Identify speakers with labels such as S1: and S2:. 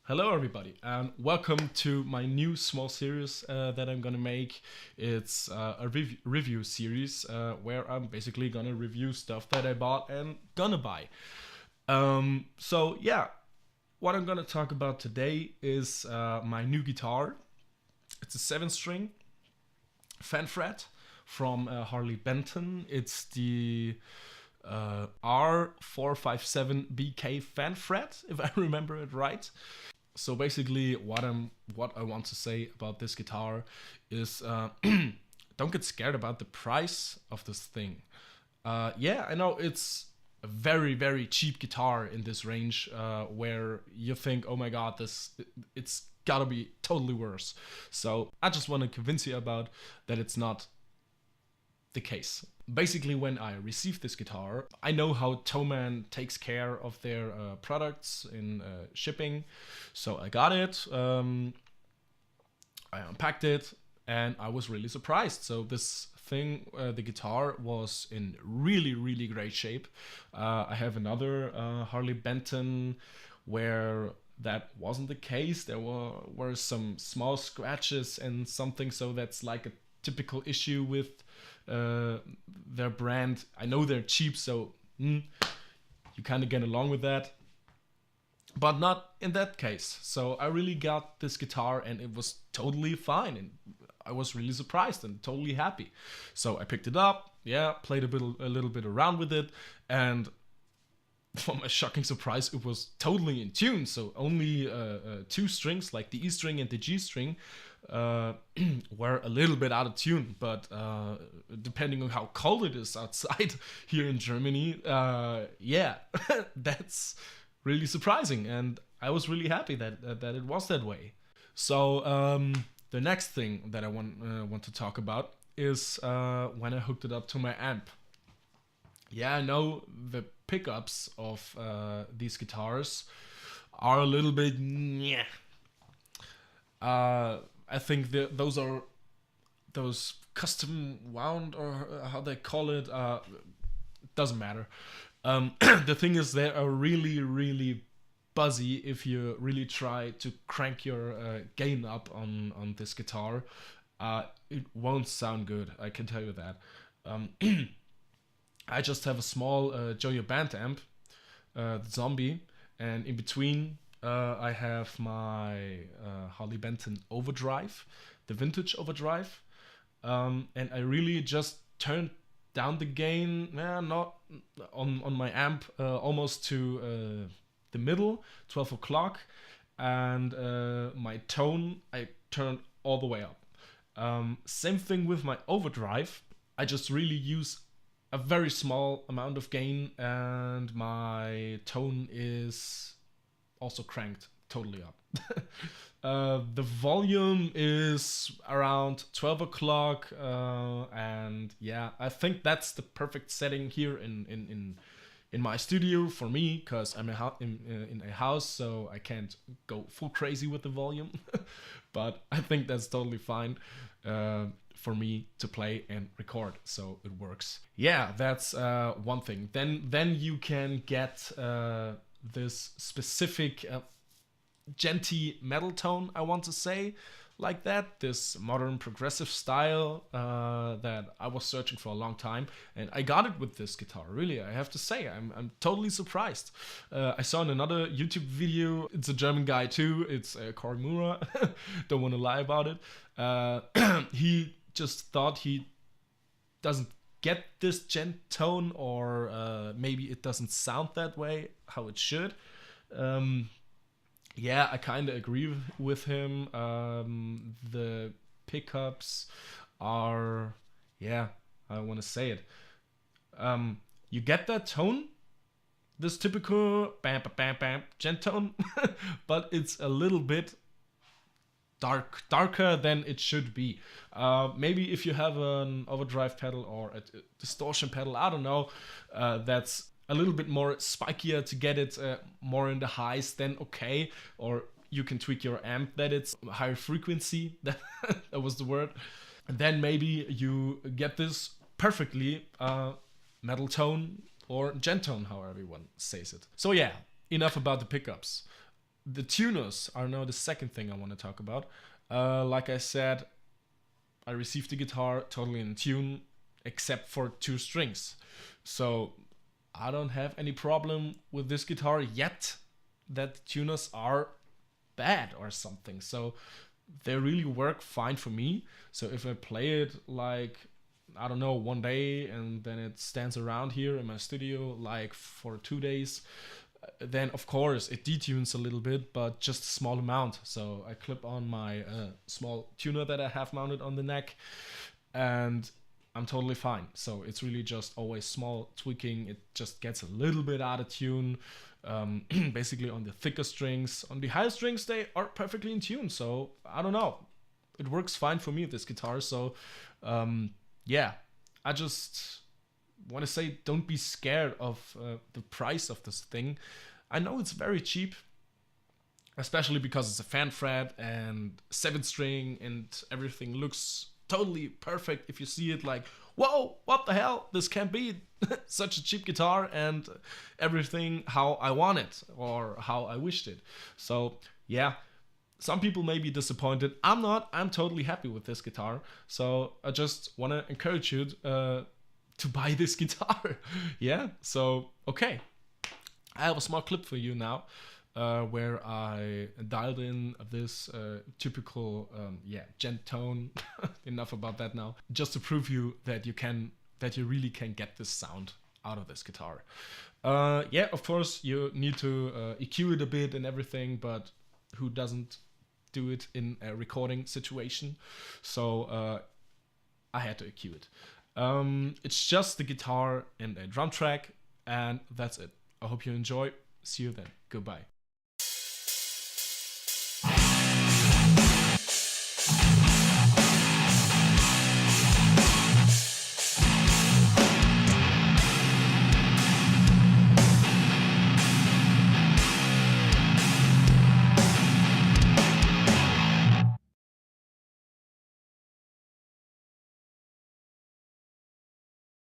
S1: Hello everybody and welcome to my new small series that I'm gonna make. It's a review series where I'm basically gonna review stuff that I bought and gonna buy. So yeah, what I'm gonna talk about today is my new guitar. It's a 7-string fanfret from Harley Benton. It's the R-457BK fanfret, if I remember it right. So basically, what I want to say about this guitar is don't get scared about the price of this thing. Yeah, I know it's a very cheap guitar in this range, where you think, oh my god, it's gotta be totally worse. So I just want to convince you about that it's not the case. Basically, when I received this guitar, I know how Thomann takes care of their products in shipping. So I got it, I unpacked it, and I was really surprised. So this thing, the guitar was in really great shape. I have another Harley Benton where that wasn't the case. There were some small scratches and something, so that's like a typical issue with their brand. I know they're cheap, so you kind of get along with that, but not in that case. So I really got this guitar and it was totally fine, and I was really surprised and totally happy. So I picked it up, yeah, played a little bit around with it, and for my shocking surprise, it was totally in tune. So only two strings, like the E string and the G string, were a little bit out of tune. But depending on how cold it is outside here in Germany, yeah, that's really surprising. And I was really happy that it was that way. So the next thing that I want to talk about is when I hooked it up to my amp. Yeah, I know the pickups of these guitars are a little bit yeah. I think those custom wound, or how they call it, doesn't matter. The thing is, they are really buzzy if you really try to crank your gain up on this guitar. It won't sound good, I can tell you that. I just have a small Joyo band amp, the Zombie, and in between I have my Harley Benton Overdrive, the vintage Overdrive, and I really just turned down the gain, not on my amp, almost to the middle, 12 o'clock, and my tone I turned all the way up. Same thing with my Overdrive. I just really use a very small amount of gain, and my tone is also cranked totally up. The volume is around 12 o'clock, and yeah, I think that's the perfect setting here in my studio for me, because I'm in a house, so I can't go full crazy with the volume. But I think that's totally fine for me to play and record, so it works. Yeah, that's one thing. Then you can get this specific genty metal tone, I want to say, like that, this modern progressive style that I was searching for a long time, and I got it with this guitar. Really, I have to say, I'm totally surprised. I saw in another YouTube video, it's a German guy too, it's Kormura, don't want to lie about it. He just thought he doesn't get this gent tone, or maybe it doesn't sound that way how it should. Yeah, I kind of agree with him. The pickups are, yeah, I want to say it. You get that tone, this typical bam bam bam gent tone, but it's a little bit darker than it should be. Maybe if you have an overdrive pedal or a distortion pedal, I don't know, that's a little bit more spikier to get it more in the highs, then okay. Or you can tweak your amp that it's higher frequency, that was the word. And then maybe you get this perfectly metal tone or gent tone, however one says it. So yeah, enough about the pickups. The tuners are now the second thing I want to talk about. Like I said, I received the guitar totally in tune, except for 2 strings. So I don't have any problem with this guitar yet that the tuners are bad or something. So they really work fine for me. So if I play it like, I don't know, one day and then it stands around here in my studio like for 2 days, then of course it detunes a little bit, but just a small amount. So I clip on my small tuner that I have mounted on the neck, and I'm totally fine. So it's really just always small tweaking. It just gets a little bit out of tune, basically on the thicker strings. On the higher strings, they are perfectly in tune. So I don't know, it works fine for me, this guitar. So yeah, I just want to say, don't be scared of the price of this thing. I know it's very cheap, especially because it's a fanfret and 7-string and everything looks totally perfect. If you see it, like, whoa, what the hell, this can't be such a cheap guitar, and everything how I want it or how I wished it. So yeah, some people may be disappointed. I'm not. I'm totally happy with this guitar. So I just want to encourage you to buy this guitar. Yeah, so okay, I have a small clip for you now where I dialed in this typical gent tone. Enough about that now, just to prove you that you really can get this sound out of this guitar. Yeah, of course you need to EQ it a bit and everything, but who doesn't do it in a recording situation? So I had to EQ it. It's just the guitar and a drum track, and that's it. I hope you enjoy. See you then. Goodbye.